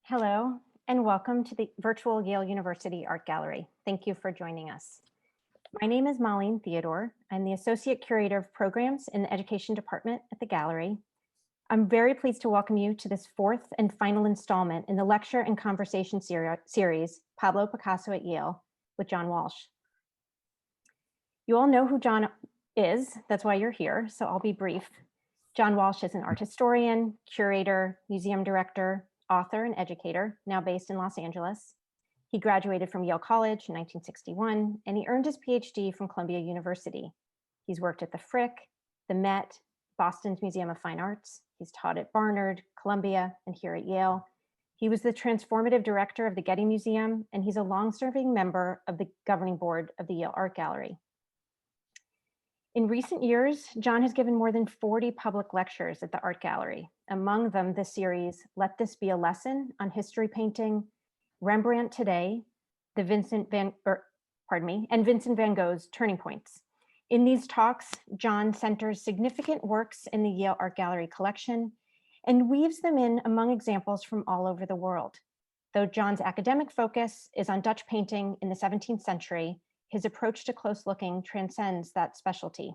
Hello, and welcome to the virtual Yale University Art Gallery. Thank you for joining us. My name is Molleen Theodore. I'm the Associate Curator of Programs in the Education Department at the Gallery. I'm very pleased to welcome you to this fourth and final installment in the lecture and conversation series, Pablo Picasso at Yale, with John Walsh. You all know who John is, that's why you're here, so I'll be brief. John Walsh is an art historian, curator, museum director, author, and educator, now based in Los Angeles. He graduated from Yale College in 1961, and he earned his PhD from Columbia University. He's worked at the Frick, the Met, Boston's Museum of Fine Arts. He's taught at Barnard, Columbia, and here at Yale. He was the transformative director of the Getty Museum, and he's a long-serving member of the governing board of the Yale Art Gallery. In recent years, John has given more than 40 public lectures at the Art Gallery, among them the series, Let This Be a Lesson on History Painting, Rembrandt Today, and Vincent van Gogh's Turning Points. In these talks, John centers significant works in the Yale Art Gallery collection and weaves them in among examples from all over the world. Though John's academic focus is on Dutch painting in the 17th century, his approach to close looking transcends that specialty.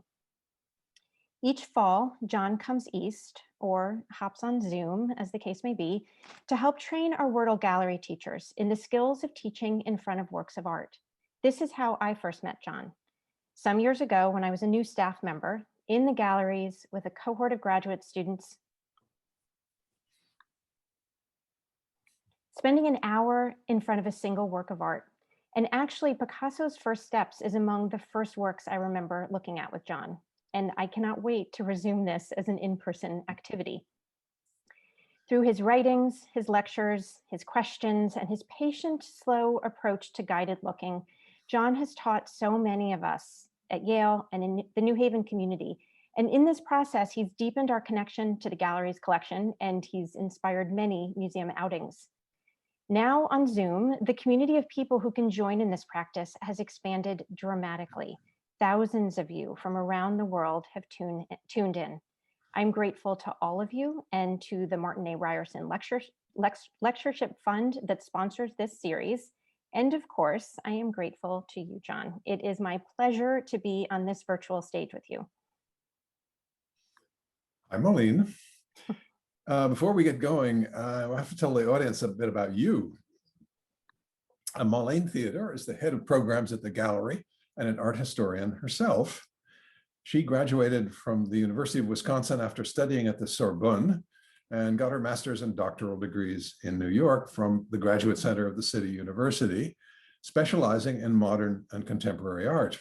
Each fall, John comes east, or hops on Zoom, as the case may be, to help train our Wordle Gallery teachers in the skills of teaching in front of works of art. This is how I first met John. Some years ago, when I was a new staff member in the galleries with a cohort of graduate students, spending an hour in front of a single work of art. And actually, Picasso's First Steps is among the first works I remember looking at with John. And I cannot wait to resume this as an in-person activity. Through his writings, his lectures, his questions, and his patient, slow approach to guided looking, John has taught so many of us at Yale and in the New Haven community. And in this process, he's deepened our connection to the gallery's collection, and he's inspired many museum outings. Now on Zoom, the community of people who can join in this practice has expanded dramatically. Thousands of you from around the world have tuned in. I'm grateful to all of you and to the Martin A. Ryerson Lectureship Fund that sponsors this series. And of course, I am grateful to you, John. It is my pleasure to be on this virtual stage with you. I'm Molleen. Before we get going, I have to tell the audience a bit about you. Molleen Theodore is the head of programs at the gallery and an art historian herself. She graduated from the University of Wisconsin after studying at the Sorbonne and got her master's and doctoral degrees in New York from the Graduate Center of the City University, specializing in modern and contemporary art.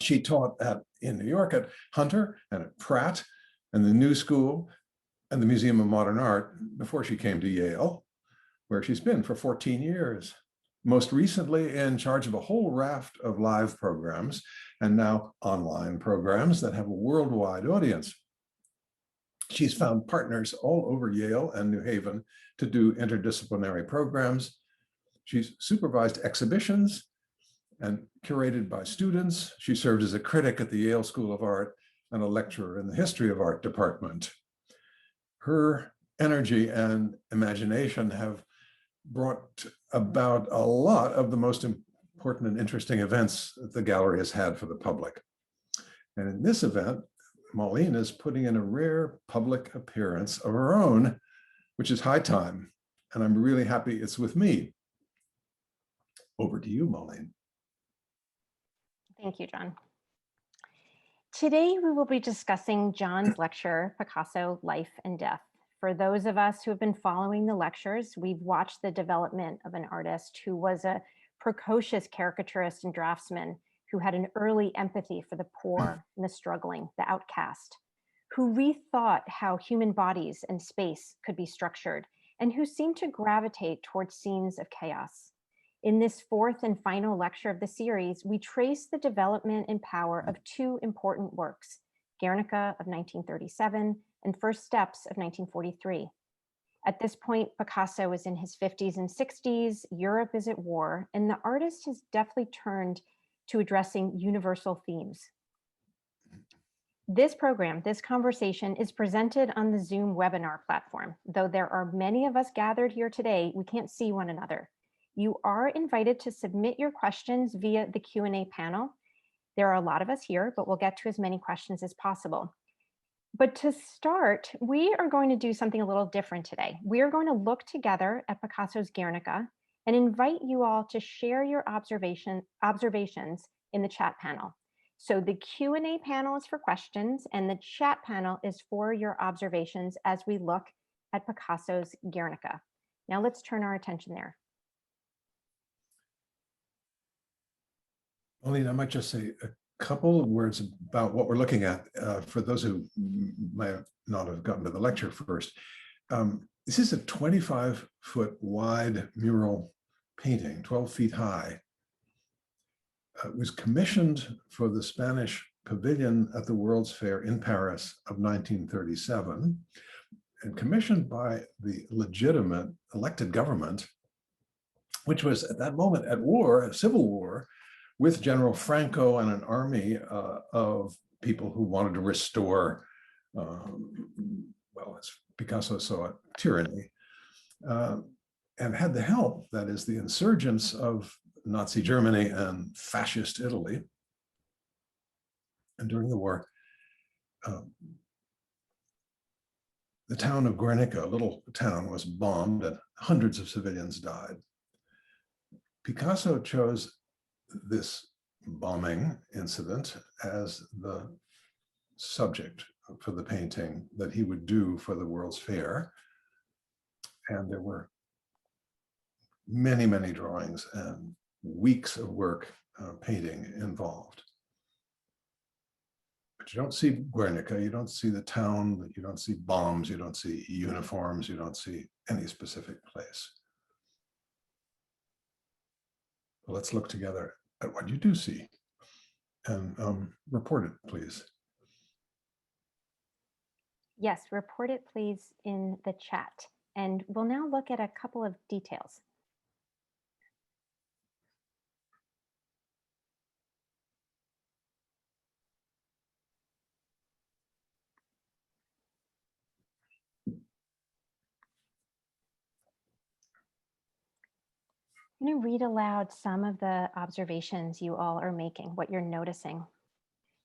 She taught in New York at Hunter and at Pratt and the New School and the Museum of Modern Art before she came to Yale, where she's been for 14 years. Most recently in charge of a whole raft of live programs and now online programs that have a worldwide audience. She's found partners all over Yale and New Haven to do interdisciplinary programs. She's supervised exhibitions and curated by students. She served as a critic at the Yale School of Art and a lecturer in the History of Art department. Her energy and imagination have brought about a lot of the most important and interesting events that the gallery has had for the public. And in this event, Molleen is putting in a rare public appearance of her own, which is high time. And I'm really happy it's with me. Over to you, Molleen. Thank you, John. Today, we will be discussing John's lecture, Picasso, Life and Death. For those of us who have been following the lectures, we've watched the development of an artist who was a precocious caricaturist and draftsman who had an early empathy for the poor and the struggling, the outcast, who rethought how human bodies and space could be structured, and who seemed to gravitate towards scenes of chaos. In this fourth and final lecture of the series, we trace the development and power of two important works, Guernica of 1937 and First Steps of 1943. At this point, Picasso is in his 50s and 60s, Europe is at war, and the artist has deftly turned to addressing universal themes. This program, this conversation is presented on the Zoom webinar platform. Though there are many of us gathered here today, we can't see one another. You are invited to submit your questions via the Q&A panel. There are a lot of us here, but we'll get to as many questions as possible. But to start, we are going to do something a little different today. We are going to look together at Picasso's Guernica and invite you all to share your observations in the chat panel. So the Q&A panel is for questions and the chat panel is for your observations as we look at Picasso's Guernica. Now let's turn our attention there. Molleen, I might just say a couple of words about what we're looking at for those who might not have gotten to the lecture first. This is a 25-foot wide mural painting, 12 feet high. It was commissioned for the Spanish pavilion at the World's Fair in Paris of 1937 and commissioned by the legitimate elected government, which was at that moment at war, a civil war, with General Franco and an army of people who wanted to restore, well, as Picasso saw it, tyranny, and had the help, that is, the insurgents of Nazi Germany and fascist Italy. And during the war, the town of Guernica, a little town, was bombed and hundreds of civilians died. Picasso chose this bombing incident as the subject for the painting that he would do for the World's Fair. And there were many, many drawings and weeks of work painting involved. But you don't see Guernica, you don't see the town, you don't see bombs, you don't see uniforms, you don't see any specific place. Well, let's look together at what you do see and report it, please. Yes, report it, please, in the chat. And we'll now look at a couple of details. I'm going to read aloud some of the observations you all are making, what you're noticing.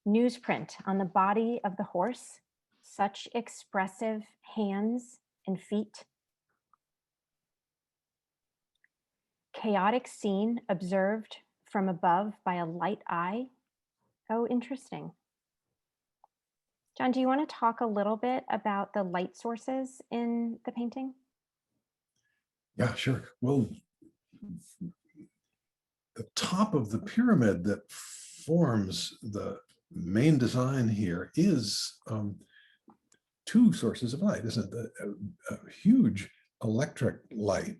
Newsprint on the body of the horse, such expressive hands and feet. Chaotic scene observed from above by a light eye. Oh, interesting. John, do you want to talk a little bit about the light sources in the painting? Yeah, sure. Well, the top of the pyramid that forms the main design here is two sources of light, isn't it? A huge electric light,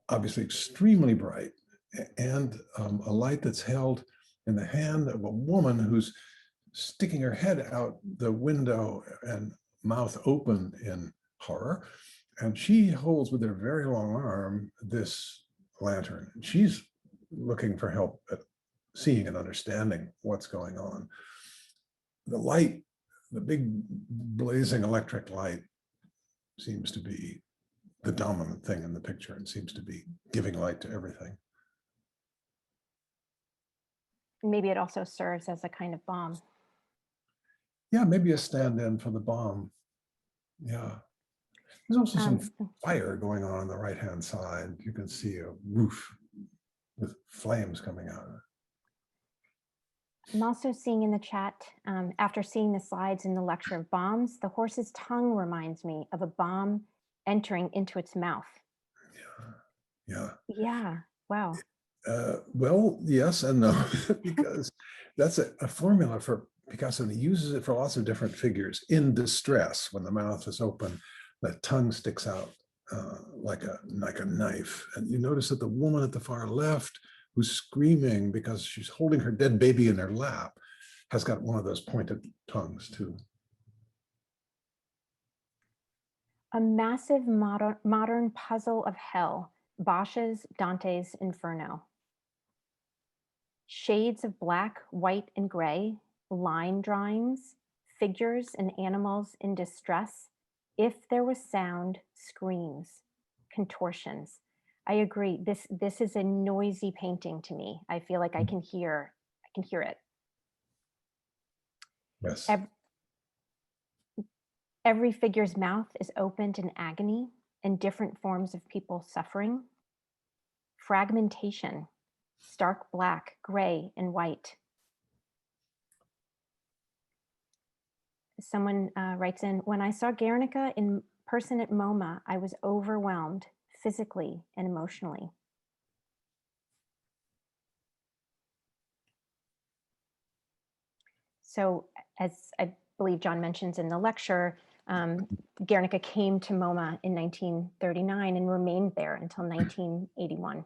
obviously extremely bright, and a light that's held in the hand of a woman who's sticking her head out the window and mouth open in horror. And she holds with her very long arm this lantern. She's looking for help at seeing and understanding what's going on. The light, the big blazing electric light, seems to be the dominant thing in the picture and seems to be giving light to everything. Maybe it also serves as a kind of bomb. Yeah, maybe a stand-in for the bomb. Yeah. There's also some fire going on the right-hand side. You can see a roof with flames coming out of it. I'm also seeing in the chat, after seeing the slides in the lecture of bombs, the horse's tongue reminds me of a bomb entering into its mouth. Yeah. Yeah, wow. Well, yes and no, because that's a formula for Picasso, and he uses it for lots of different figures. In distress, when the mouth is open, the tongue sticks out like a knife. And you notice that the woman at the far left, who's screaming because she's holding her dead baby in her lap, has got one of those pointed tongues too. A massive modern puzzle of hell, Bosch's Dante's Inferno. Shades of black, white, and gray, line drawings, figures and animals in distress. If there was sound, screams, contortions. I agree. This is a noisy painting to me. I feel like I can hear it. Yes. Every figure's mouth is opened in agony and different forms of people suffering. Fragmentation, stark black, gray, and white. Someone writes in, when I saw Guernica in person at MoMA, I was overwhelmed physically and emotionally. So as I believe John mentions in the lecture, Guernica came to MoMA in 1939 and remained there until 1981.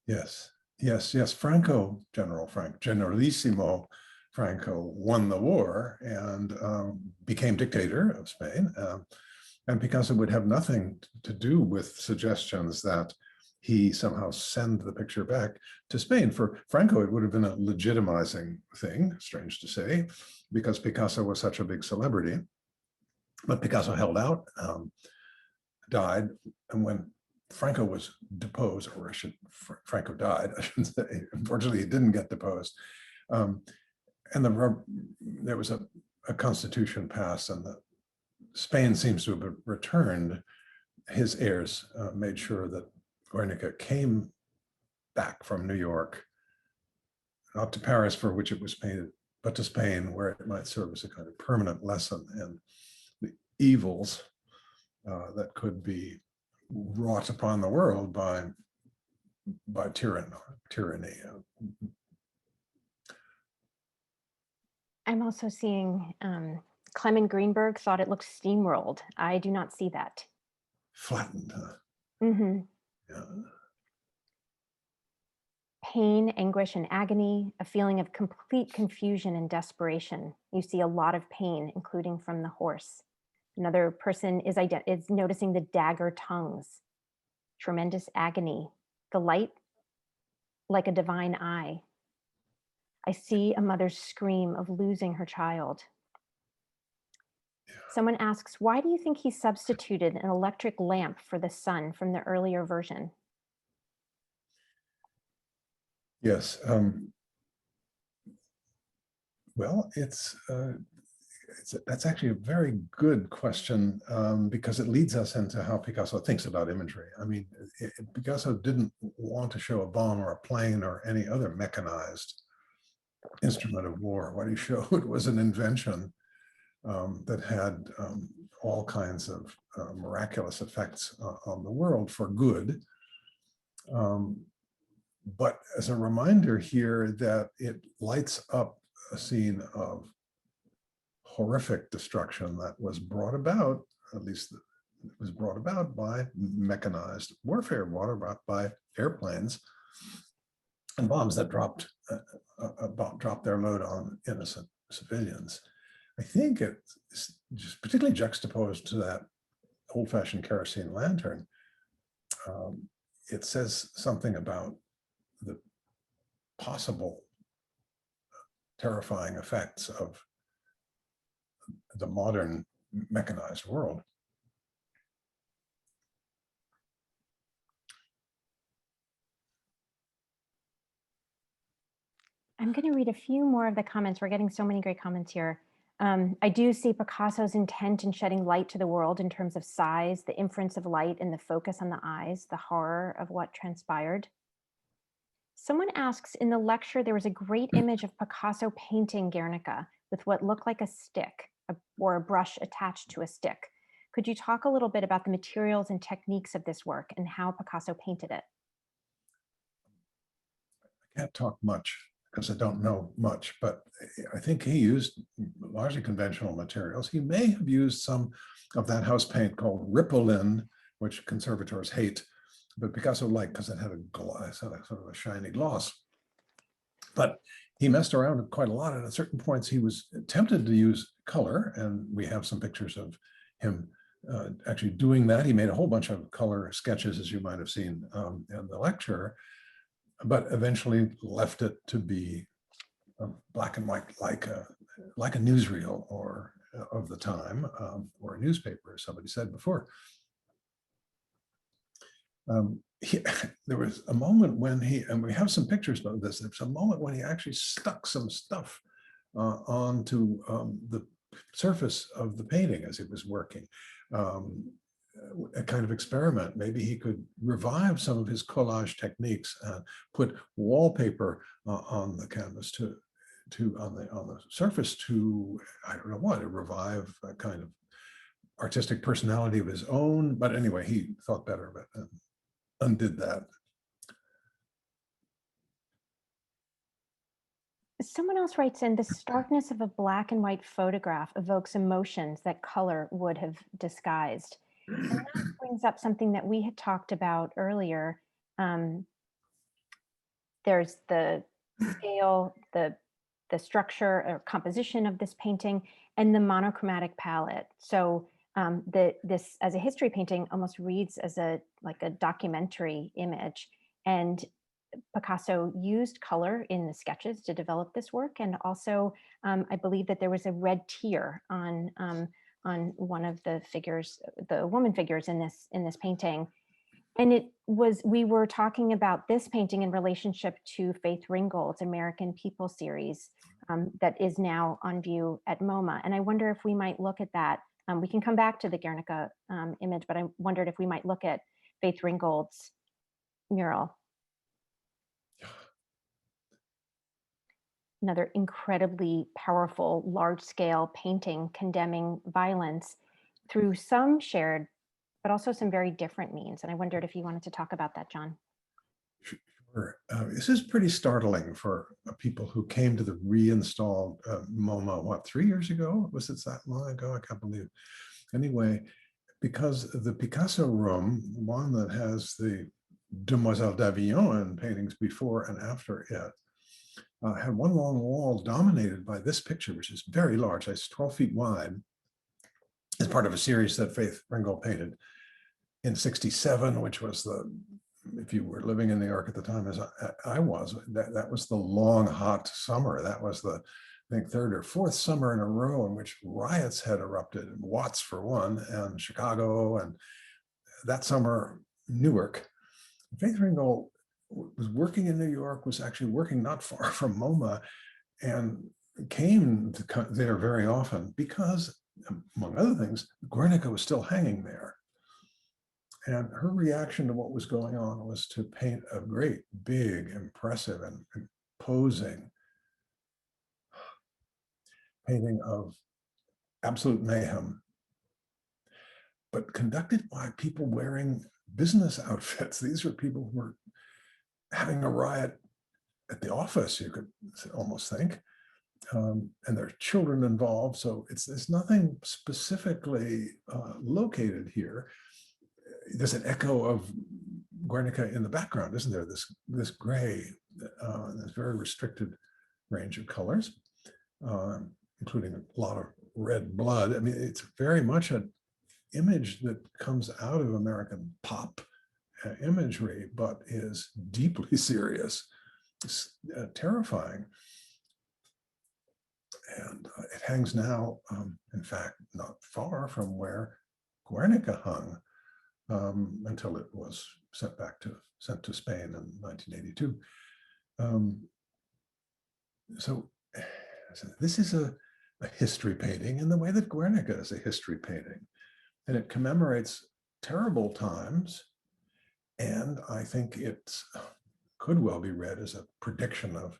Yes, yes, yes. Generalissimo Franco won the war and became dictator of Spain. And Picasso would have nothing to do with suggestions that he somehow send the picture back to Spain. For Franco, it would have been a legitimizing thing, strange to say, because Picasso was such a big celebrity. But Picasso held out, died, and when Franco was deposed, or Franco died, I shouldn't say. Unfortunately, he didn't get deposed. And there was a constitution passed, and Spain seems to have returned. His heirs made sure that Guernica came back from New York, not to Paris, for which it was painted, but to Spain, where it might serve as a kind of permanent lesson in the evils that could be wrought upon the world by tyranny. I'm also seeing Clement Greenberg thought it looked steamrolled. I do not see that. Flattened, huh? Mm-hmm. Yeah. Pain, anguish, and agony, a feeling of complete confusion and desperation. You see a lot of pain, including from the horse. Another person is noticing the dagger tongues, tremendous agony, the light like a divine eye. I see a mother's scream of losing her child. Yeah. Someone asks, why do you think he substituted an electric lamp for the sun from the earlier version? Yes. Well, that's actually a very good question, because it leads us into how Picasso thinks about imagery. I mean, Picasso didn't want to show a bomb or a plane or any other mechanized instrument of war. What he showed was an invention that had all kinds of miraculous effects on the world for good. But as a reminder here that it lights up a scene of horrific destruction that was brought about, at least it was brought about by mechanized warfare, brought about by airplanes and bombs that dropped their load on innocent civilians. I think it's just particularly juxtaposed to that old-fashioned kerosene lantern. It says something about the possible terrifying effects of the modern mechanized world. I'm going to read a few more of the comments. We're getting so many great comments here. I do see Picasso's intent in shedding light to the world in terms of size, the inference of light and the focus on the eyes, the horror of what transpired. Someone asks, in the lecture, there was a great image of Picasso painting Guernica with what looked like a stick or a brush attached to a stick. Could you talk a little bit about the materials and techniques of this work and how Picasso painted it? I can't talk much because I don't know much, but I think he used largely conventional materials. He may have used some of that house paint called Ripolin, which conservators hate, but Picasso liked because it had a gloss, had a sort of a shiny gloss. But he messed around quite a lot, and at certain points he was tempted to use color, and we have some pictures of him actually doing that. He made a whole bunch of color sketches, as you might have seen in the lecture, but eventually left it to be black and white, like a newsreel or of the time, or a newspaper, as somebody said before. There was a moment when and we have some pictures of this, there's a moment when he actually stuck some stuff onto the surface of the painting as it was working. A kind of experiment. Maybe he could revive some of his collage techniques and put wallpaper on the canvas on the surface to, I don't know what, to revive a kind of artistic personality of his own. But anyway, he thought better of it and undid that. Someone else writes in, the starkness of a black and white photograph evokes emotions that color would have disguised. And that brings up something that we had talked about earlier. There's the scale, the structure or composition of this painting, and the monochromatic palette. So this as a history painting almost reads as like a documentary image. And Picasso used color in the sketches to develop this work. And also, I believe that there was a red tear on one of the figures, the woman figures in this painting. And we were talking about this painting in relationship to Faith Ringgold's American People series that is now on view at MoMA. And I wonder if we might look at that. We can come back to the Guernica image, but I wondered if we might look at Faith Ringgold's mural. Another incredibly powerful, large-scale painting condemning violence through some shared, but also some very different means. And I wondered if you wanted to talk about that, John. Sure. This is pretty startling for people who came to the reinstalled MoMA, what, 3 years ago? Was it that long ago? I can't believe. Anyway, because the Picasso room, one that has the Demoiselle d'Avignon and paintings before and after it, had one long wall dominated by this picture, which is very large. It's 12 feet wide. It's part of a series that Faith Ringgold painted in '67, which was if you were living in New York at the time, as I was, that was the long, hot summer. That was the, I think, third or fourth summer in a row in which riots had erupted, in Watts for one, and Chicago, and that summer, Newark. Faith Ringgold was working in New York, was actually working not far from MoMA, and came there very often because, among other things, Guernica was still hanging there. And her reaction to what was going on was to paint a great, big, impressive, and imposing painting of absolute mayhem, but conducted by people wearing business outfits. These were people who were having a riot at the office, you could almost think, and there are children involved. So there's nothing specifically located here. There's an echo of Guernica in the background, isn't there? This gray, this very restricted range of colors, including a lot of red blood. I mean, it's very much an image that comes out of American pop imagery, but is deeply serious, terrifying. And it hangs now, in fact, not far from where Guernica hung until it was sent to Spain in 1982. So this is a history painting in the way that Guernica is a history painting, and it commemorates terrible times. And I think it could well be read as a prediction of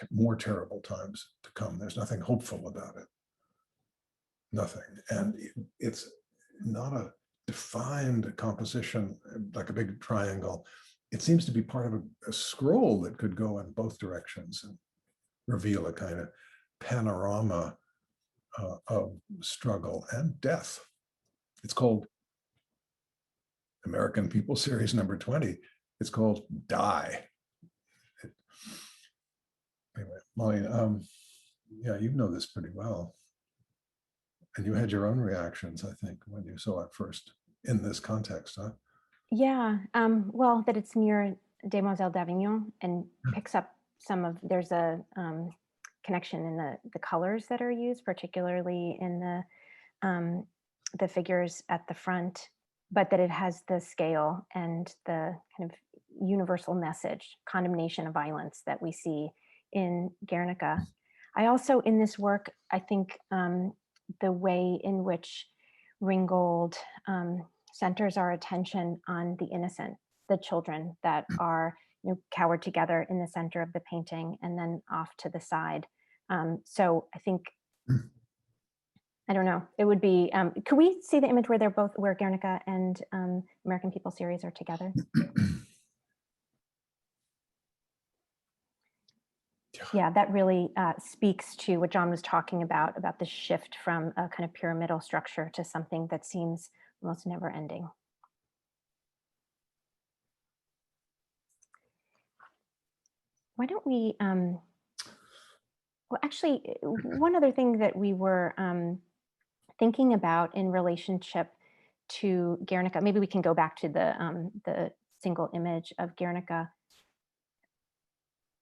more terrible times to come. There's nothing hopeful about it. Nothing. And it's not a defined composition like a big triangle. It seems to be part of a scroll that could go in both directions and reveal a kind of panorama of struggle and death. It's called American People Series number 20. It's called Die. Anyway, Molly, yeah, you know this pretty well. And you had your own reactions, I think, when you saw it first in this context, huh? Yeah, well, that it's near Demoiselle d'Avignon and picks up there's a connection in the colors that are used, particularly in the figures at the front, but that it has the scale and the kind of universal message, condemnation of violence that we see in Guernica. I also, in this work, I think the way in which Ringgold centers our attention on the innocent, the children that are cowered together in the center of the painting and then off to the side. So I think, I don't know, it would be, could we see the image where they're both, where Guernica and American People series are together? Yeah, that really speaks to what John was talking about the shift from a kind of pyramidal structure to something that seems almost never ending. Why don't we, well, actually, one other thing that we were thinking about in relationship to Guernica, maybe we can go back to the single image of Guernica,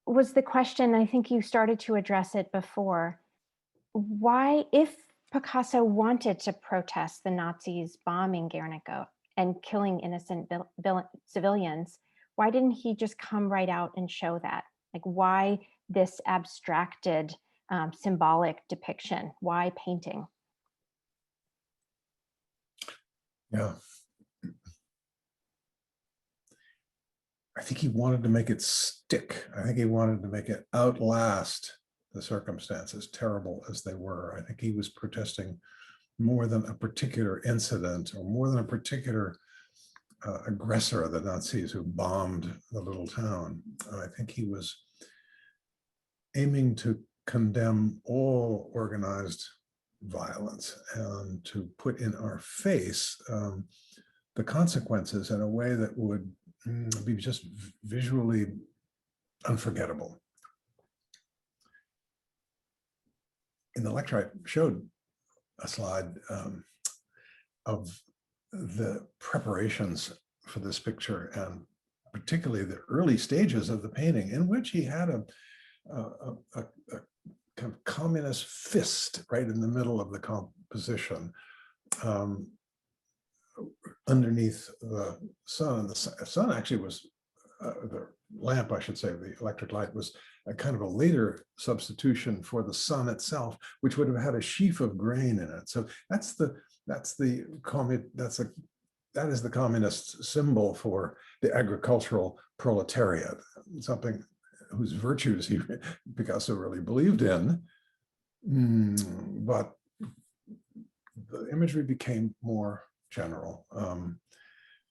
was the question, I think you started to address it before, why, if Picasso wanted to protest the Nazis bombing Guernica and killing innocent civilians, why didn't he just come right out and show that? Like, why this abstracted symbolic depiction? Why painting? Yeah. I think he wanted to make it stick. I think he wanted to make it outlast the circumstances, terrible as they were. I think he was protesting more than a particular incident or more than a particular aggressor of the Nazis who bombed the little town. I think he was aiming to condemn all organized violence and to put in our face the consequences in a way that would be just visually unforgettable. In the lecture, I showed a slide of the preparations for this picture, and particularly the early stages of the painting, in which he had a kind of communist fist right in the middle of the composition. Underneath the sun, and the sun actually was, the lamp, I should say, the electric light was a kind of a later substitution for the sun itself, which would have had a sheaf of grain in it. So that is the communist symbol for the agricultural proletariat, something whose virtues Picasso really believed in. But the imagery became more general,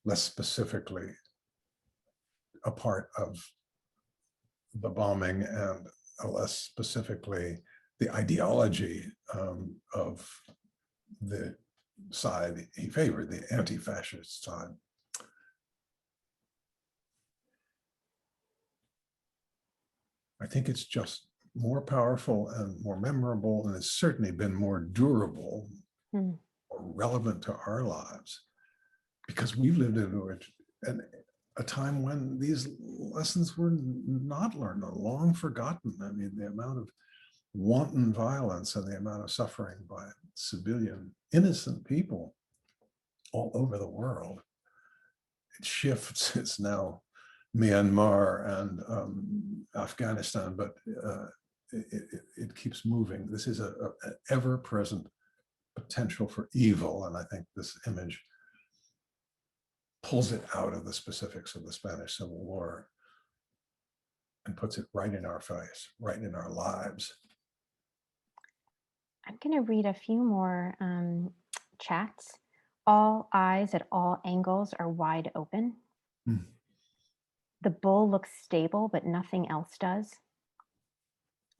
less specifically a part of the bombing, and less specifically the ideology of the side he favored, the anti-fascist side. I think it's just more powerful and more memorable, and it's certainly been more durable or relevant to our lives, because we've lived into a time when these lessons were not learned, long forgotten. I mean, the amount of wanton violence and the amount of suffering by civilian, innocent people all over the world. It shifts. It's now Myanmar and Afghanistan, but it keeps moving. This is an ever-present potential for evil, and I think this image pulls it out of the specifics of the Spanish Civil War and puts it right in our face, right in our lives. I'm going to read a few more chats. All eyes at all angles are wide open. The bull looks stable, but nothing else does.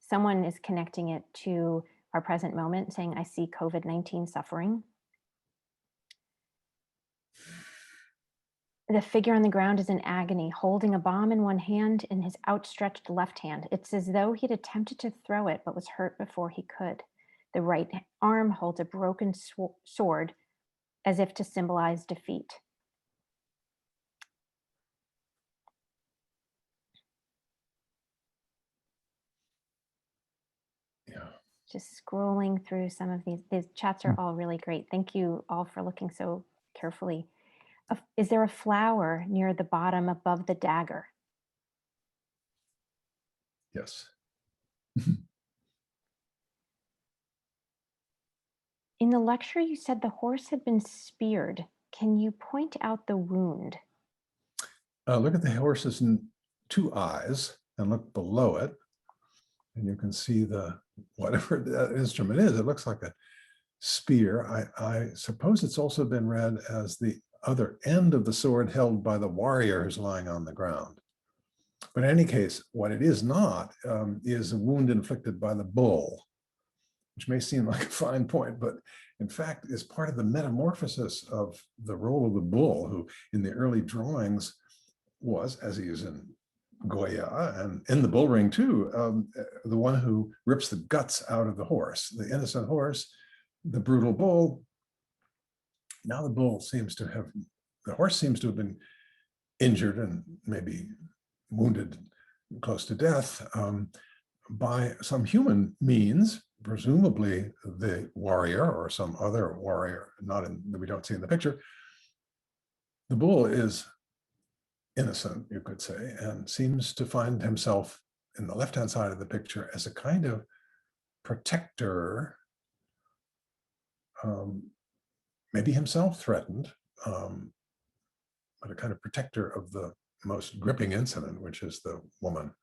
Someone is connecting it to our present moment, saying, I see COVID-19 suffering. The figure on the ground is in agony, holding a bomb in one hand in his outstretched left hand. It's as though he'd attempted to throw it, but was hurt before he could. The right arm holds a broken sword, as if to symbolize defeat. Just scrolling through some of these chats are all really great. Thank you all for looking so carefully. Is there a flower near the bottom above the dagger? Yes. In the lecture, you said the horse had been speared. Can you point out the wound? Look at the horse's two eyes and look below it. And you can see the, whatever that instrument is, it looks like a spear. I suppose it's also been read as the other end of the sword held by the warrior who's lying on the ground. But in any case, what it is not is a wound inflicted by the bull, which may seem like a fine point, but in fact is part of the metamorphosis of the role of the bull, who in the early drawings was, as he is in Goya and in the bull ring too, the one who rips the guts out of the horse, the innocent horse, the brutal bull. Now the horse seems to have been injured and maybe wounded close to death by some human means, presumably the warrior or some other warrior, that we don't see in the picture. The bull is innocent, you could say, and seems to find himself in the left-hand side of the picture as a kind of protector, maybe himself threatened, but a kind of protector of the most gripping incident, which is the woman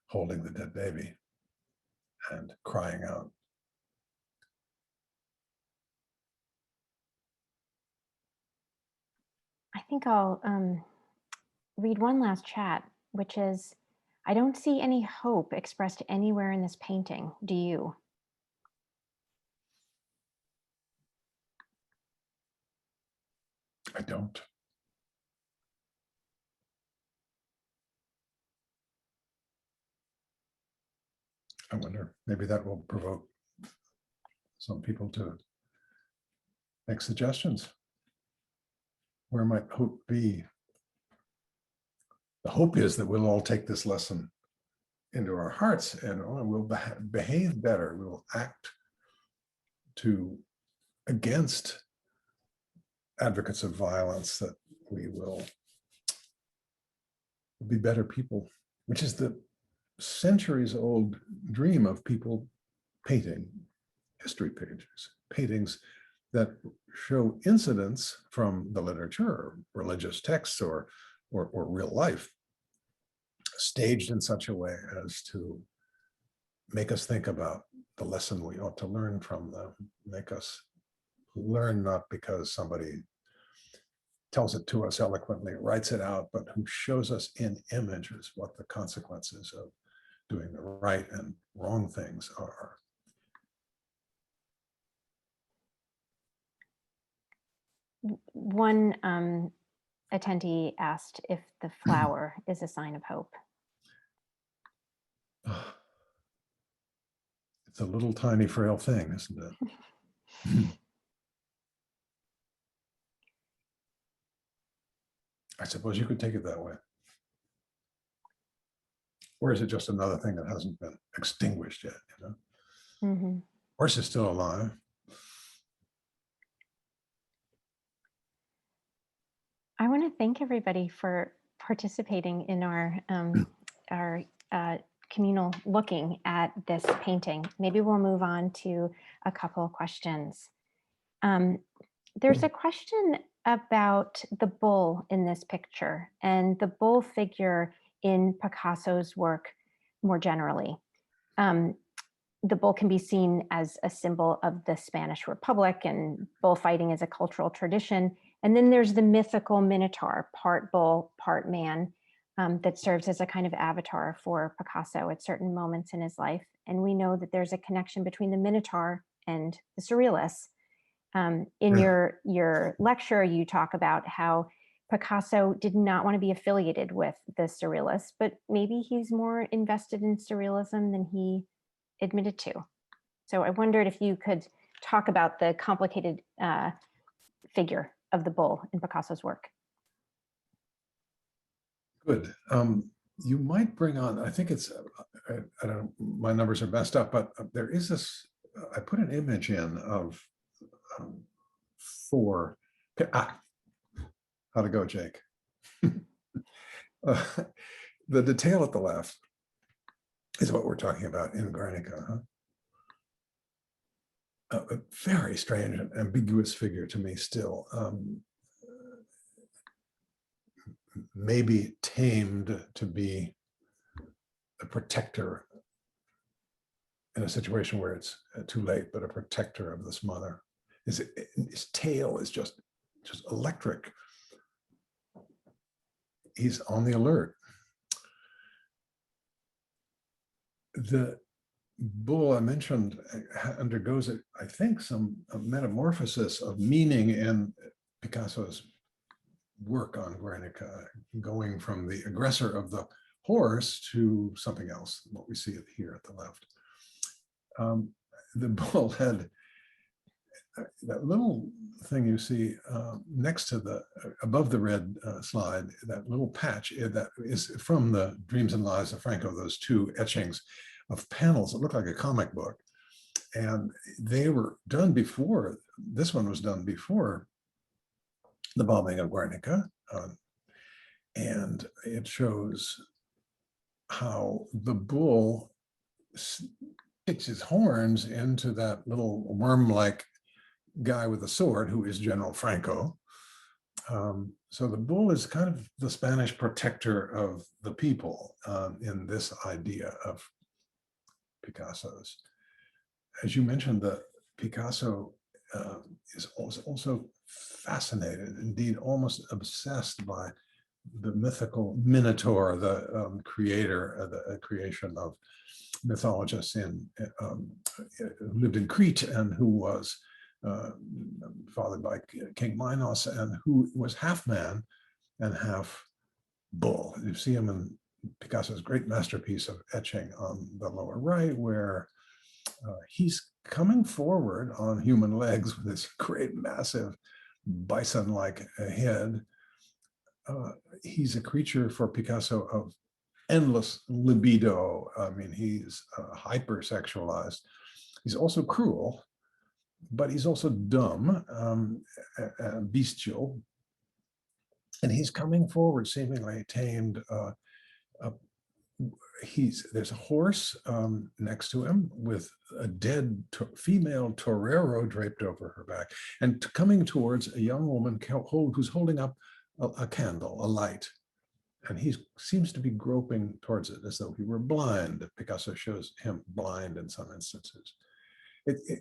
holding the dead baby and crying out. I think I'll read one last chat, which is, I don't see any hope expressed anywhere in this painting. Do you? I don't. I wonder, maybe that will provoke some people to make suggestions. Where might hope be? The hope is that we'll all take this lesson into our hearts and we'll behave better. We will act against advocates of violence, that we will be better people, which is the centuries-old dream of people painting history paintings that show incidents from the literature, or religious texts, or real life, staged in such a way as to make us think about the lesson we ought to learn from them, make us learn not because somebody tells it to us eloquently, writes it out, but who shows us in images what the consequences of doing the right and wrong things are. One attendee asked if the flower is a sign of hope. It's a little tiny frail thing, isn't it? I suppose you could take it that way. Or is it just another thing that hasn't been extinguished yet? You know? Mm-hmm. Horse is still alive. I want to thank everybody for participating in our communal looking at this painting. Maybe we'll move on to a couple of questions. There's a question about the bull in this picture and the bull figure in Picasso's work more generally. The bull can be seen as a symbol of the Spanish Republic, and bullfighting is a cultural tradition. And then there's the mythical minotaur, part bull, part man, that serves as a kind of avatar for Picasso at certain moments in his life. And we know that there's a connection between the minotaur and the surrealists. In your lecture, you talk about how Picasso did not want to be affiliated with the surrealists, but maybe he's more invested in surrealism than he admitted to. So I wondered if you could talk about the complicated figure of the bull in Picasso's work. Good. You might bring on, I think it's, I don't know, my numbers are messed up, but there is this I put an image in of um, four. How to go, Jake? uh, the detail at the left is what we're talking about in Guernica. A very strange and ambiguous figure to me still. Maybe tamed to be a protector in a situation where it's too late, but a protector of this mother. His tail is just electric. He's on the alert. The bull I mentioned undergoes, I think, some metamorphosis of meaning in Picasso's work on Guernica, going from the aggressor of the horse to something else, what we see here at the left. The bull had that little thing you see next to the, above the red slide, that little patch that is from the Dreams and Lives of Franco, those two etchings of panels that look like a comic book. And they were done before, this one was done before the bombing of Guernica. And it shows how the bull sticks his horns into that little worm-like guy with a sword who is General Franco. So the bull is kind of the Spanish protector of the people in this idea of Picasso's. As you mentioned, the Picasso is also fascinated, indeed almost obsessed by the mythical Minotaur, the creation of mythologists who lived in Crete and who was fathered by King Minos, and who was half man and half bull. You see him in Picasso's great masterpiece of etching on the lower right, where he's coming forward on human legs with this great massive bison-like head. He's a creature for Picasso of endless libido. I mean, he's hypersexualized. He's also cruel, but he's also dumb, bestial. And he's coming forward seemingly tamed. There's a horse next to him with a dead female torero draped over her back, and coming towards a young woman who's holding up a candle, a light. And he seems to be groping towards it as though he were blind. Picasso shows him blind in some instances.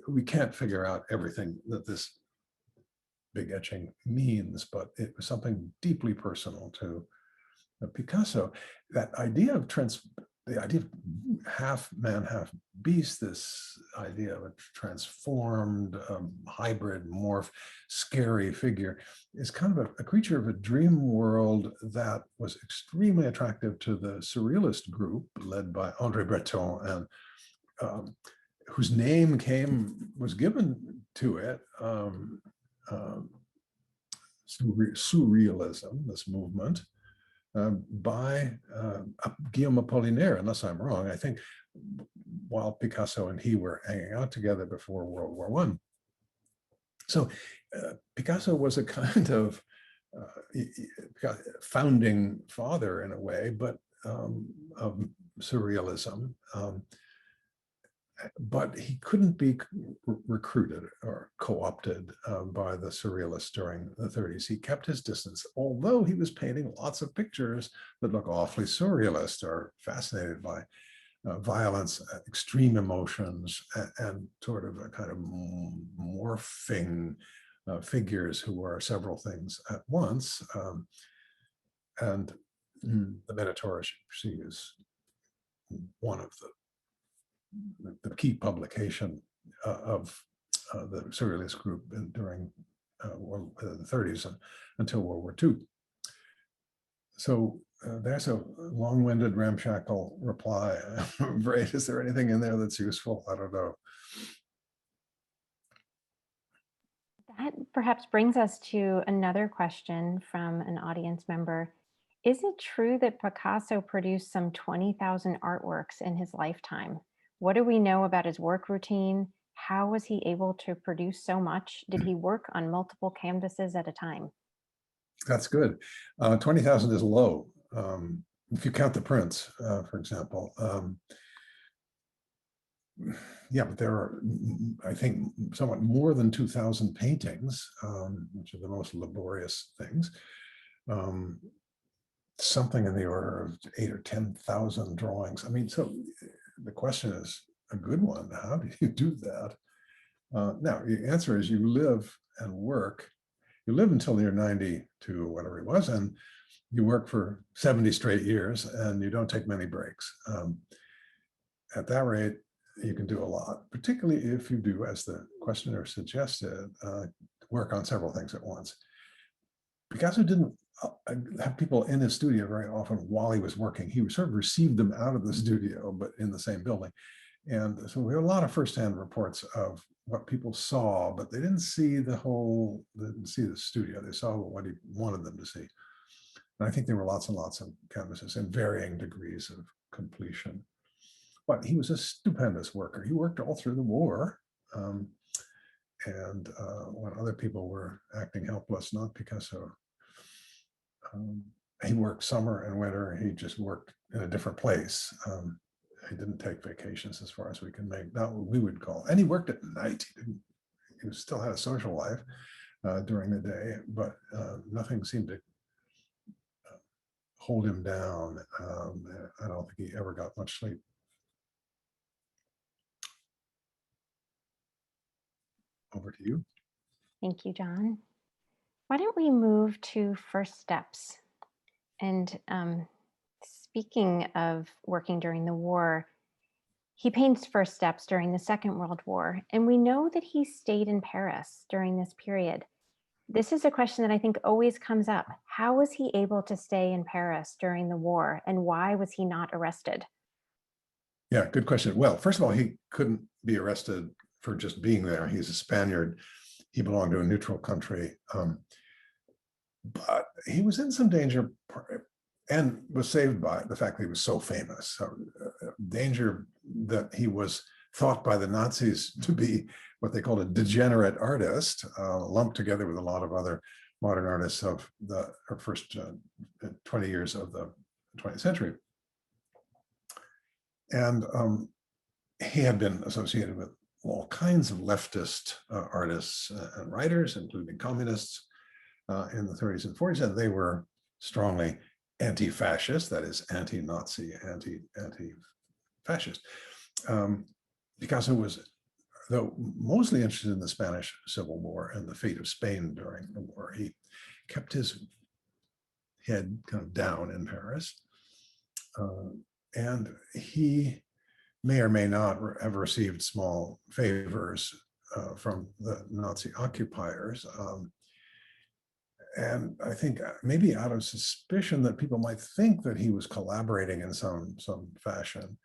We can't figure out everything that this big etching means, but it was something deeply personal to Picasso. That idea of the idea of half man, half beast, this idea of a transformed, hybrid, morph, scary figure, is kind of a creature of a dream world that was extremely attractive to the Surrealist group led by André Breton, and whose name was given to it, surrealism, this movement, by Guillaume Apollinaire, unless I'm wrong. I think while Picasso and he were hanging out together before World War I. So Picasso was a kind of founding father in a way, but of surrealism. But he couldn't be recruited or co-opted by the surrealists during the 30s. He kept his distance, although he was painting lots of pictures that look awfully surrealist, or fascinated by violence, extreme emotions, and sort of a kind of morphing figures who are several things at once. And the Minotaur, she is one of the key publication of the Surrealist group during the 30s and until World War II. So there's a long-winded, ramshackle reply. Right? Is there anything in there that's useful? I don't know. That perhaps brings us to another question from an audience member. Is it true that Picasso produced some 20,000 artworks in his lifetime? What do we know about his work routine? How was he able to produce so much? Did he work on multiple canvases at a time? That's good. 20,000 is low. If you count the prints, for example. Yeah, but there are, I think, somewhat more than 2,000 paintings, which are the most laborious things. Something in the order of 8,000 or 10,000 drawings. I mean, so the question is a good one. How do you do that? Now, the answer is you live and work. You live until you're 92, whatever it was, and you work for 70 straight years, and you don't take many breaks. At that rate, you can do a lot, particularly if you do, as the questioner suggested, work on several things at once. Picasso didn't have people in his studio very often while he was working. He sort of received them out of the studio, but in the same building. And so we have a lot of firsthand reports of what people saw, but they didn't see the whole, they didn't see the studio. They saw what he wanted them to see. And I think there were lots and lots of canvases in varying degrees of completion. But he was a stupendous worker. He worked all through the war. And when other people were acting helpless, not Picasso, he worked summer and winter. He just worked in a different place. He didn't take vacations as far as we can make, not what we would call. And he worked at night. He still had a social life during the day, but nothing seemed to hold him down. I don't think he ever got much sleep. Over to you. Thank you, John. Why don't we move to first steps? And speaking of working during the war, he paints first steps during the Second World War, and we know that he stayed in Paris during this period. This is a question that I think always comes up. How was he able to stay in Paris during the war, and why was he not arrested? Yeah, good question. Well, first of all, he couldn't be arrested for just being there. He's a Spaniard. He belonged to a neutral country. But he was in some danger and was saved by the fact that he was so famous. So, danger that he was thought by the Nazis to be what they called a degenerate artist, lumped together with a lot of other modern artists of the first 20 years of the 20th century. And he had been associated with all kinds of leftist artists and writers, including communists in the 30s and 40s, and they were strongly anti-fascist, that is anti-Nazi, anti-fascist. Picasso was, though, mostly interested in the Spanish Civil War and the fate of Spain during the war. He kept his head kind of down in Paris, and he may or may not have received small favors from the Nazi occupiers. And I think maybe out of suspicion that people might think that he was collaborating in some fashion,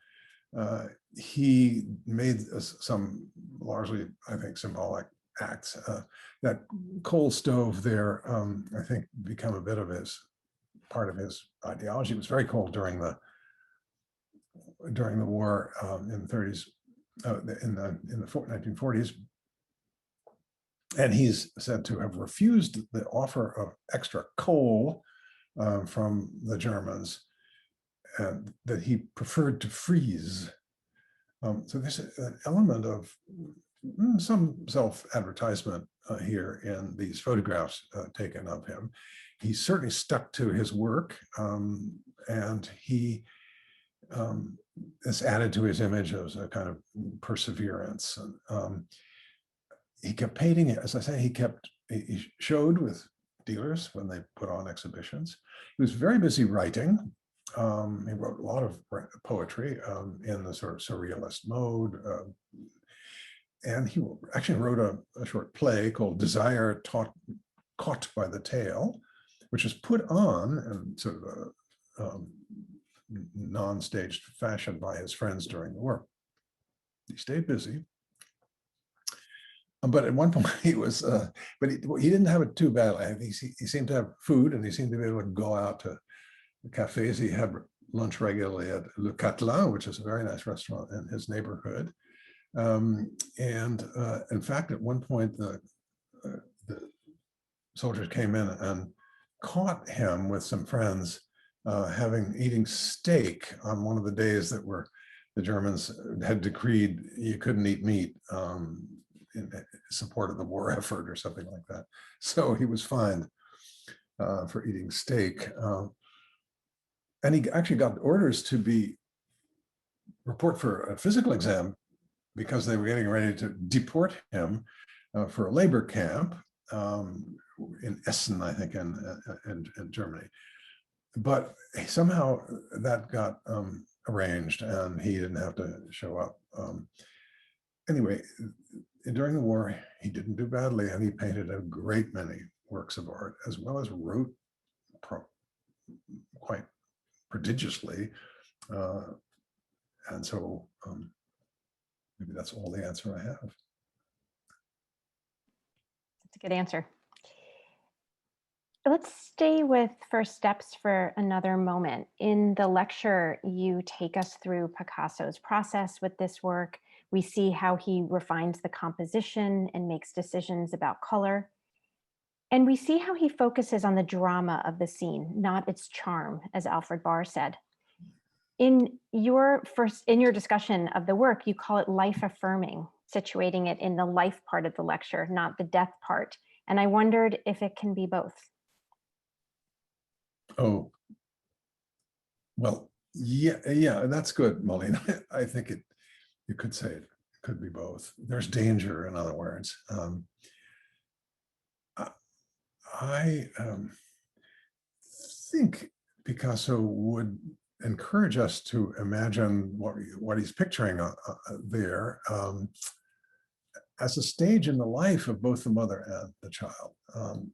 he made some largely, I think, symbolic acts. That coal stove there, I think, become a bit of part of his ideology. It was very cold during the war in the 30s, in the 1940s. And he's said to have refused the offer of extra coal from the Germans, and that he preferred to freeze. So there's an element of some self-advertisement here in these photographs taken of him. He certainly stuck to his work, and he is added to his image as a kind of perseverance. He kept painting it, as I say, he showed with dealers when they put on exhibitions. He was very busy writing. He wrote a lot of poetry in the sort of surrealist mode. And he actually wrote a short play called Desire Caught by the Tail, which was put on in sort of a non-staged fashion by his friends during the war. He stayed busy. But at one point he was, but he didn't have it too bad. I think he seemed to have food, and he seemed to be able to go out to the cafes. He had lunch regularly at Le Catelin, which is a very nice restaurant in his neighborhood. In fact, at one point, the soldiers came in and caught him with some friends eating steak on one of the days that the Germans had decreed you couldn't eat meat in support of the war effort or something like that. So he was fined for eating steak. And he actually got orders to report for a physical exam because they were getting ready to deport him for a labor camp in Essen, I think, in Germany. But somehow that got arranged and he didn't have to show up. Anyway, during the war, he didn't do badly, and he painted a great many works of art, as well as wrote quite prodigiously. And so maybe that's all the answer I have. That's a good answer. Let's stay with first steps for another moment. In the lecture, you take us through Picasso's process with this work. We see how he refines the composition and makes decisions about color. And we see how he focuses on the drama of the scene, not its charm, as Alfred Barr said. In your discussion of the work, you call it life affirming, situating it in the life part of the lecture, not the death part. And I wondered if it can be both. Oh, well, yeah, that's good, Molleen. I think you could say it could be both. There's danger, in other words. I think Picasso would encourage us to imagine what he's picturing there as a stage in the life of both the mother and the child.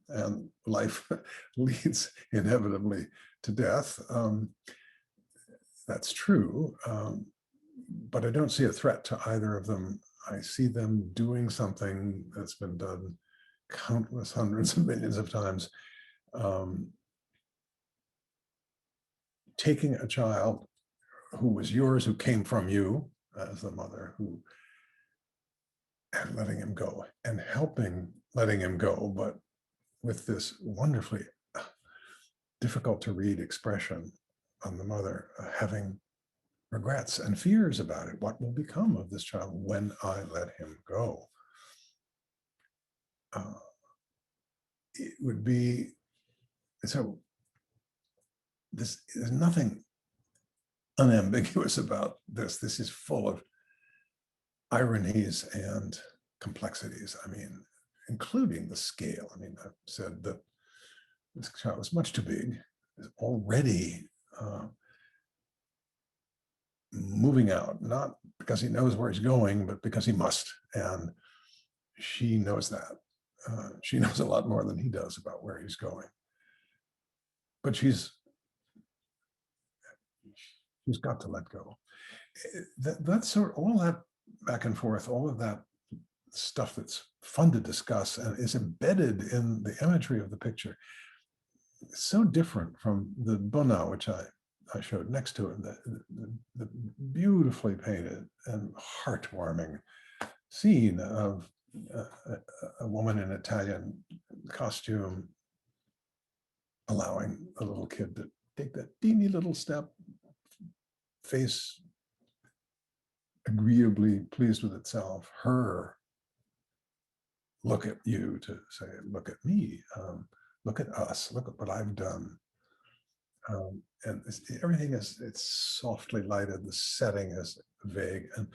And life leads inevitably to death. That's true, but I don't see a threat to either of them. I see them doing something that's been done countless hundreds of millions of times. Taking a child who was yours, who came from you as the mother, and letting him go and helping letting him go, but with this wonderfully difficult to read expression on the mother, having regrets and fears about it. What will become of this child when I let him go? It would be, so there's nothing unambiguous about this. This is full of ironies and complexities. I mean, including the scale. I mean, I've said that this child is much too big, is already moving out, not because he knows where he's going, but because he must. And she knows that. She knows a lot more than he does about where he's going. But she's got to let go. That's sort of all that back and forth, all of that stuff that's fun to discuss and is embedded in the imagery of the picture. It's so different from the Bonnat, which I showed next to it, the beautifully painted and heartwarming scene of a woman in Italian costume allowing a little kid to take that teeny little step, face agreeably pleased with itself, her look at you to say, look at me, look at us, look at what I've done. And everything it's softly lighted, the setting is vague. And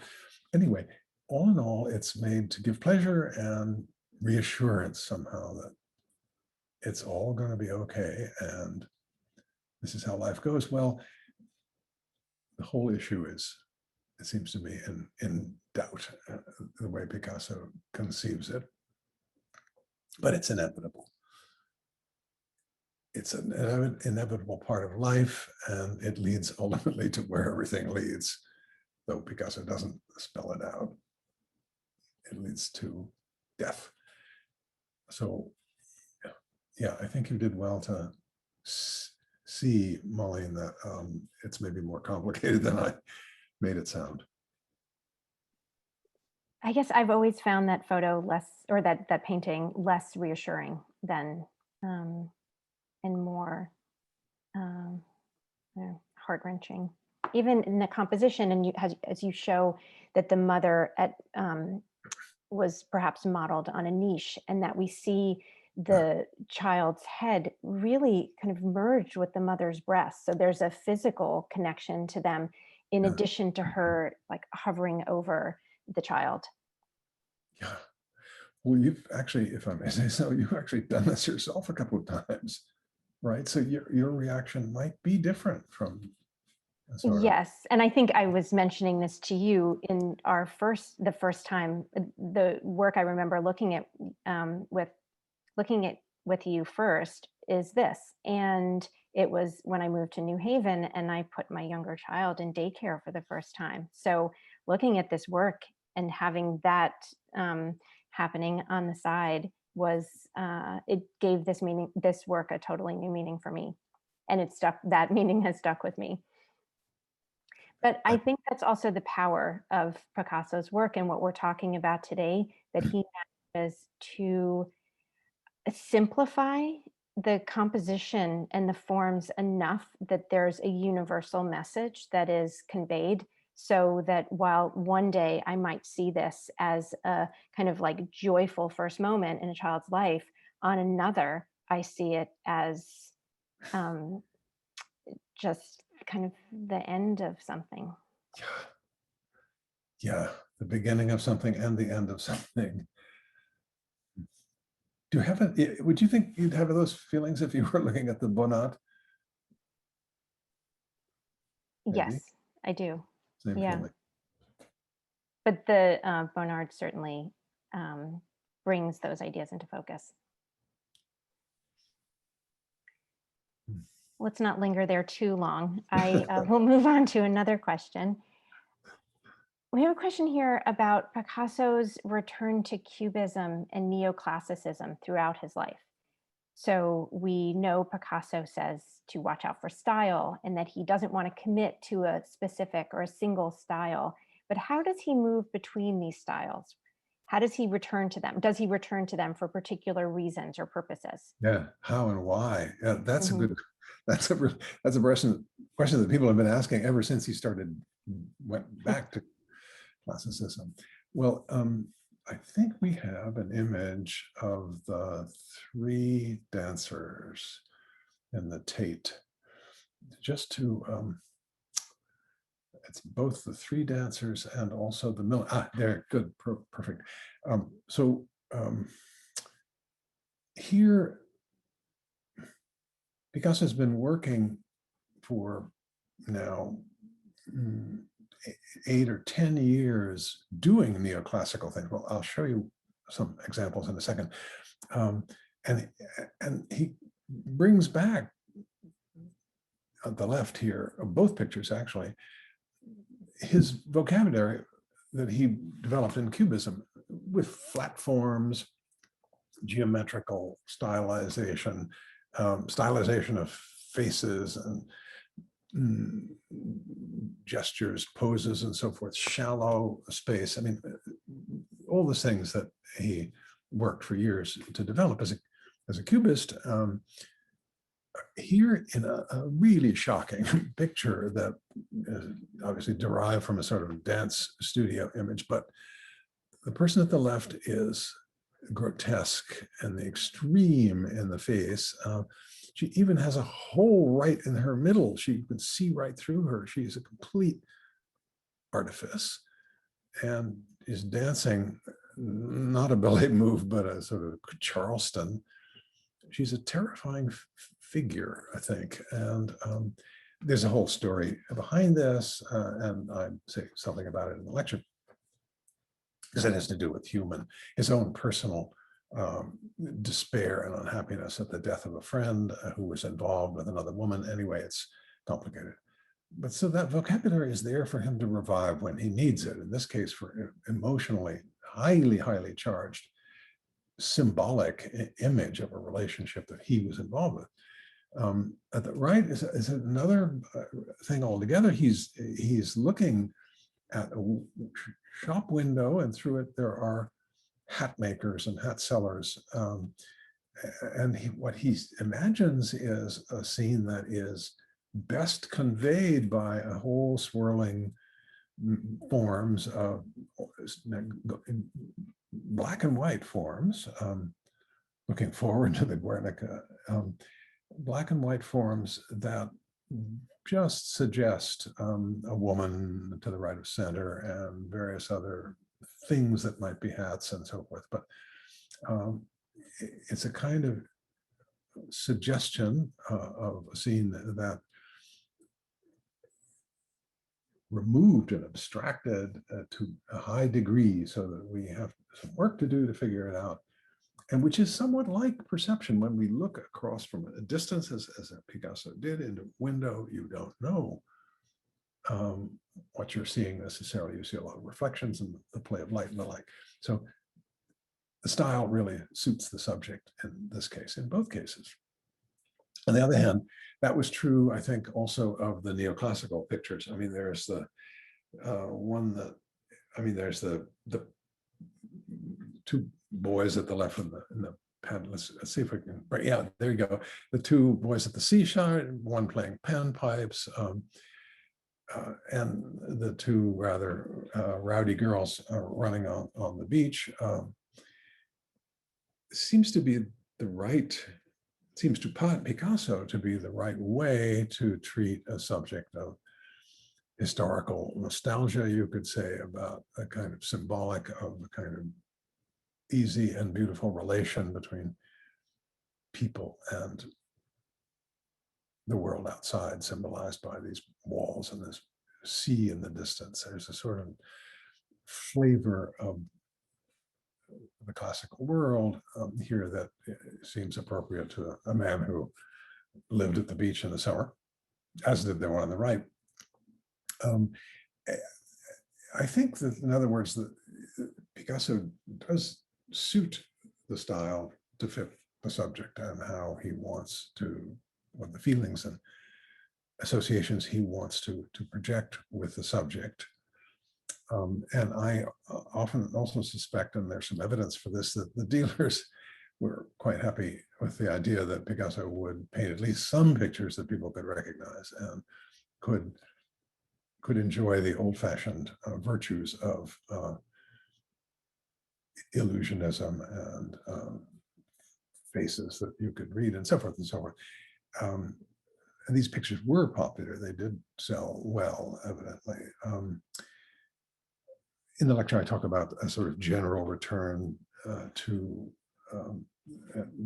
anyway, all in all, it's made to give pleasure and reassurance somehow that it's all going to be okay. And this is how life goes. Well, the whole issue is, it seems to me, in doubt, the way Picasso conceives it. But it's inevitable. It's an inevitable part of life, and it leads ultimately to where everything leads, though Picasso doesn't spell it out. It leads to death. So, yeah, I think you did well to see, Molleen, that it's maybe more complicated than I made it sound. I guess I've always found that photo less, or that painting less reassuring than, um, and more um, heart-wrenching. Even in the composition, and as you show that the mother was perhaps modeled on a niche, and that we see the child's head really kind of merged with the mother's breast. So there's a physical connection to them in Yeah. addition to her like hovering over the child. Yeah. Well, you've actually, if I may say so, you've actually done this yourself a couple of times, right? So your reaction might be different from a sort of, Yes, and I think I was mentioning this to you in the first time, the work I remember looking at with you first is this. And it was when I moved to New Haven and I put my younger child in daycare for the first time. So looking at this work and having that happening on the side was, it gave this work a totally new meaning for me. And that meaning has stuck with me. But I think that's also the power of Picasso's work and what we're talking about today, that he manages to simplify the composition and the forms enough that there's a universal message that is conveyed, so that while one day I might see this as a kind of like joyful first moment in a child's life, on another, I see it as um, just kind of the end of something. yeah, the beginning of something and the end of something. Do you have it? Would you think you'd have those feelings if you were looking at the Bonnat? Maybe. Yes, I do. Same Yeah. feeling. But the Bonnard certainly brings those ideas into focus. Let's not linger there too long. I will move on to another question. We have a question here about Picasso's return to Cubism and neoclassicism throughout his life. So we know Picasso says to watch out for style and that he doesn't want to commit to a specific or a single style. But how does he move between these styles? How does he return to them? Does he return to them for particular reasons or purposes? Yeah, how and why? Yeah, that's a Mhm. good. That's a question that people have been asking ever since he went back to classicism. Well, I think we have an image of the three dancers in the Tate. Just to, it's both the three dancers and also the mill. There, good, perfect. So here, Picasso has been working for now 8 or 10 years doing neoclassical things. Well, I'll show you some examples in a second. And he brings back on the left here, of both pictures actually, his vocabulary that he developed in Cubism with flat forms, geometrical stylization, stylization of faces and gestures, poses, and so forth, shallow space. I mean, all the things that he worked for years to develop as a cubist. Here in a really shocking picture that is obviously derived from a sort of dance studio image, but the person at the left is grotesque and the extreme in the face. She even has a hole right in her middle. She could see right through her. She's a complete artifice and is dancing, not a ballet move, but a sort of Charleston. She's a terrifying figure, I think. And there's a whole story behind this, and I say something about it in the lecture, because it has to do with his own personal despair and unhappiness at the death of a friend who was involved with another woman. Anyway, it's complicated. But so that vocabulary is there for him to revive when he needs it. In this case, for emotionally highly, highly charged, symbolic image of a relationship that he was involved with. At the right is another thing altogether. He's looking at a shop window, and through it there are hat makers and hat sellers. And what he imagines is a scene that is best conveyed by a whole swirling forms of black and white forms, looking forward to the Guernica, black and white forms that just suggest a woman to the right of center and various other things that might be hats and so forth. But it's a kind of suggestion of a scene that removed and abstracted to a high degree so that we have some work to do to figure it out, and which is somewhat like perception. When we look across from a distance, as Picasso did, into a window, you don't know what you're seeing necessarily. You see a lot of reflections and the play of light and the like. So the style really suits the subject in this case, in both cases. On the other hand, that was true, I think, also of the neoclassical pictures. I mean, there's the one that, I mean, there's the two boys at the left in the pen. Let's see if we can, yeah, there you go. The two boys at the seashore, one playing panpipes, and the two rather rowdy girls running on the beach. Seems to be the right, seems to Picasso to be the right way to treat a subject of historical nostalgia, you could say, about a kind of symbolic of a kind of easy and beautiful relation between people and the world outside, symbolized by these walls and this sea in the distance. There's a sort of flavor of the classical world here that seems appropriate to a man who lived at the beach in the summer, as did the one on the right. I think that, in other words, that Picasso does suit the style to fit the subject and how he wants to, what the feelings and associations he wants to project with the subject. And I often also suspect, and there's some evidence for this, that the dealers were quite happy with the idea that Picasso would paint at least some pictures that people could recognize and could enjoy the old-fashioned virtues of illusionism and faces that you could read and so forth and so forth. And these pictures were popular. They did sell well, evidently. In the lecture, I talk about a sort of general return to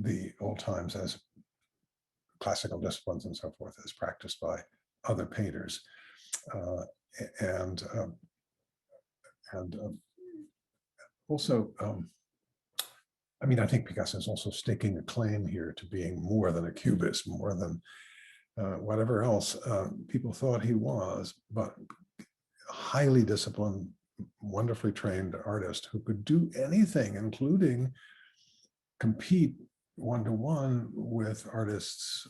the old times as classical disciplines and so forth, as practiced by other painters. And also, I mean, I think Picasso is also staking a claim here to being more than a cubist, more than whatever else people thought he was, but a highly disciplined, wonderfully trained artist who could do anything, including compete one-to-one with artists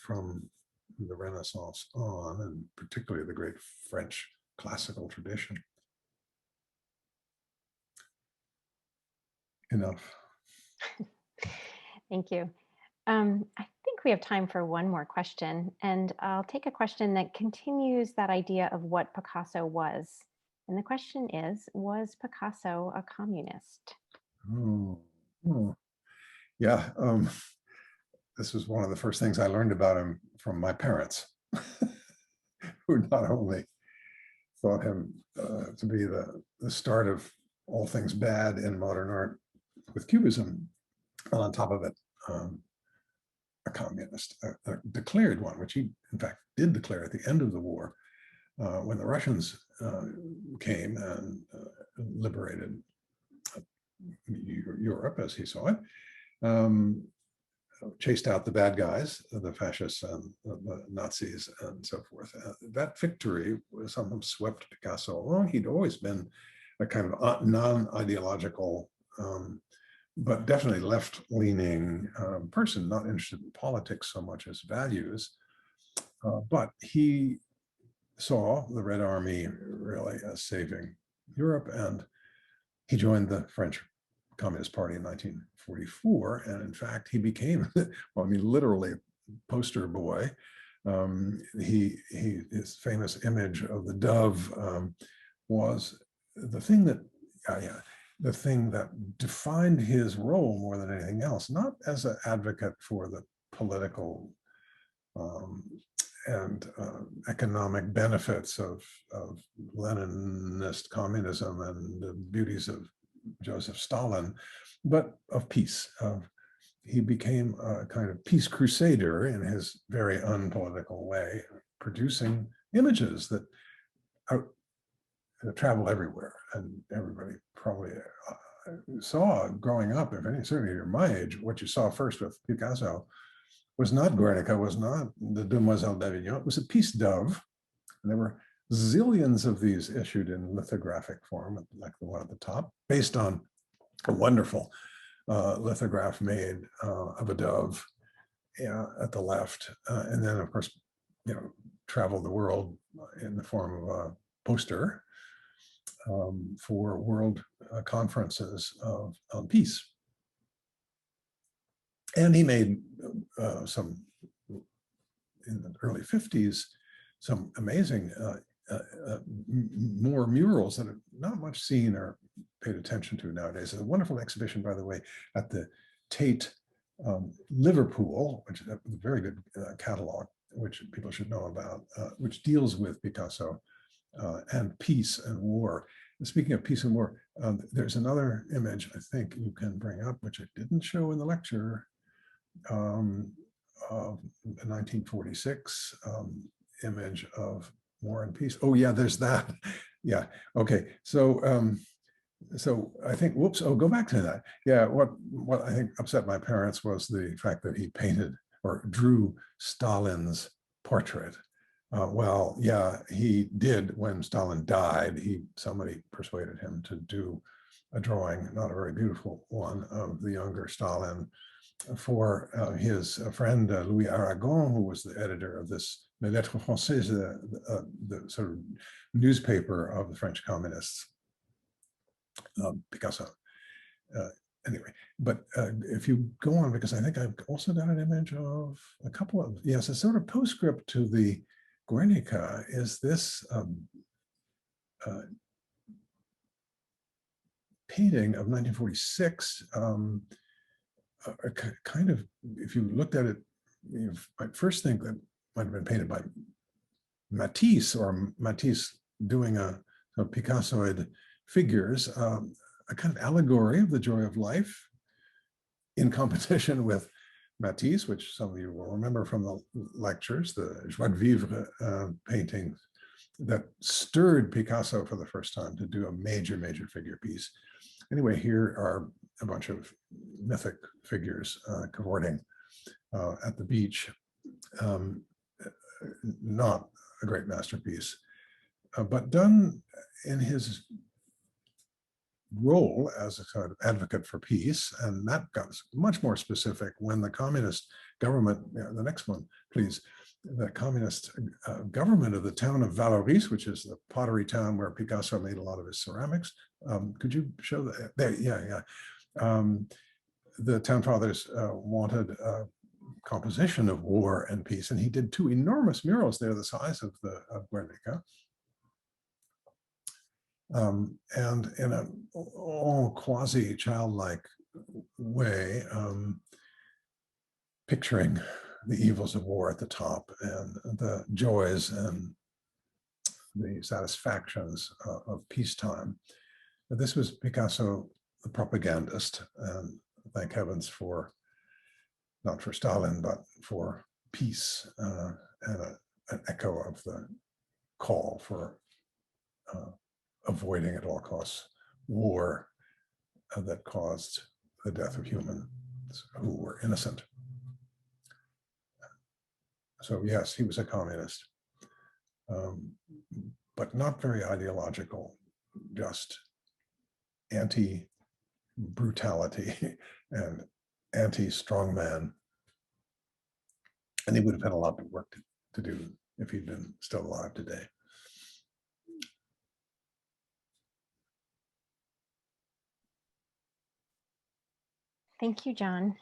from the Renaissance on, and particularly the great French classical tradition. Enough. Thank you. I think we have time for one more question, and I'll take a question that continues that idea of what Picasso was. And the question is, was Picasso a communist? Yeah, this was one of the first things I learned about him from my parents, who not only thought him to be the start of all things bad in modern art with Cubism, and on top of it, a communist, a declared one, which he in fact did declare at the end of the war, when the Russians came and liberated Europe as he saw it, chased out the bad guys, the fascists and the Nazis and so forth. That victory sometimes swept Picasso along. He'd always been a kind of non-ideological, but definitely left-leaning person, not interested in politics so much as values. But he saw the Red Army really as saving Europe, and he joined the French Communist Party in 1944. And in fact, he became, well, I mean, literally poster boy. His famous image of the dove was the thing that, the thing that defined his role more than anything else, not as an advocate for the political and economic benefits of Leninist communism and the beauties of Joseph Stalin, but of peace. He became a kind of peace crusader in his very unpolitical way, producing images that travel everywhere, and everybody probably saw growing up, if any, certainly you're my age, what you saw first with Picasso was not Guernica, was not the Demoiselle d'Avignon, it was a peace dove. And there were zillions of these issued in lithographic form, like the one at the top, based on a wonderful lithograph made of a dove at the left. And then, of course, traveled the world in the form of a poster for world conferences on peace. And he made some, in the early 50s, some amazing more murals that are not much seen or paid attention to nowadays. There's a wonderful exhibition, by the way, at the Tate Liverpool, which is a very good catalog, which people should know about, which deals with Picasso and peace and war. And speaking of peace and war, there's another image I think you can bring up, which I didn't show in the lecture, of the 1946 image of War and Peace. Oh yeah, there's that. Yeah, okay. So so I think, whoops, oh, go back to that. Yeah, what I think upset my parents was the fact that he painted or drew Stalin's portrait. Well, yeah, he did when Stalin died. Somebody persuaded him to do a drawing, not a very beautiful one, of the younger Stalin for his friend Louis Aragon, who was the editor of this Les Lettres Françaises, the sort of newspaper of the French communists. Picasso. Anyway, but if you go on, because I think I've also got an image of a couple of, yes, a sort of postscript to the Guernica is this painting of 1946, kind of, if you looked at it, you might first think that might have been painted by Matisse, or Matisse doing a Picassoid figures, a kind of allegory of the joy of life in competition with Matisse, which some of you will remember from the lectures, the Joie de Vivre painting that stirred Picasso for the first time to do a major figure piece. Anyway, here are a bunch of mythic figures cavorting at the beach. Not a great masterpiece, but done in his role as a sort of advocate for peace. And that got much more specific when the communist government, the next one, please, the communist government of the town of Vallauris, which is the pottery town where Picasso made a lot of his ceramics. Could you show that? There, yeah. The town fathers wanted a composition of war and peace, and he did two enormous murals there, the size of Guernica. And in an all quasi-childlike way, picturing the evils of war at the top and the joys and the satisfactions of peacetime. This was Picasso, the propagandist, and thank heavens for, not for Stalin, but for peace, and an echo of the call for avoiding at all costs war that caused the death of humans who were innocent. So yes, he was a communist, but not very ideological, just anti-brutality and anti-strongman. And he would have had a lot of work to do if he'd been still alive today. Thank you, John.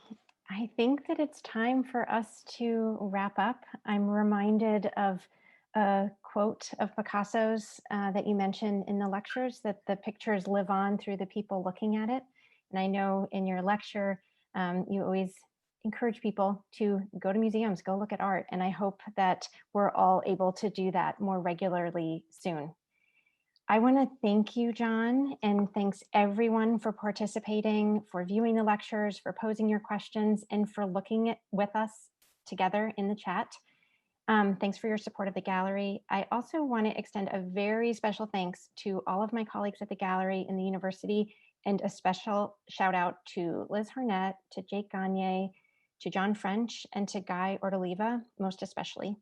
I think that it's time for us to wrap up. I'm reminded of a quote of Picasso's that you mentioned in the lectures, that the pictures live on through the people looking at it. And I know in your lecture, you always encourage people to go to museums, go look at art. And I hope that we're all able to do that more regularly soon. I want to thank you, John, and thanks everyone for participating, for viewing the lectures, for posing your questions, and for looking with us together in the chat. Thanks for your support of the gallery. I also want to extend a very special thanks to all of my colleagues at the gallery and the university, and a special shout out to Liz Harnett, to Jake Gagne, to John French, and to Guy Ordoliva, most especially.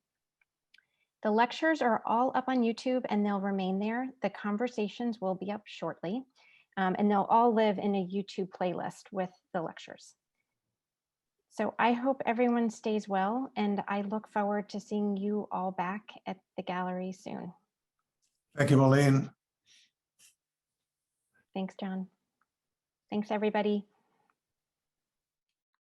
The lectures are all up on YouTube and they'll remain there. The conversations will be up shortly, and they'll all live in a YouTube playlist with the lectures. So I hope everyone stays well, and I look forward to seeing you all back at the gallery soon. Thank you, Molleen. Thanks, John. Thanks, everybody.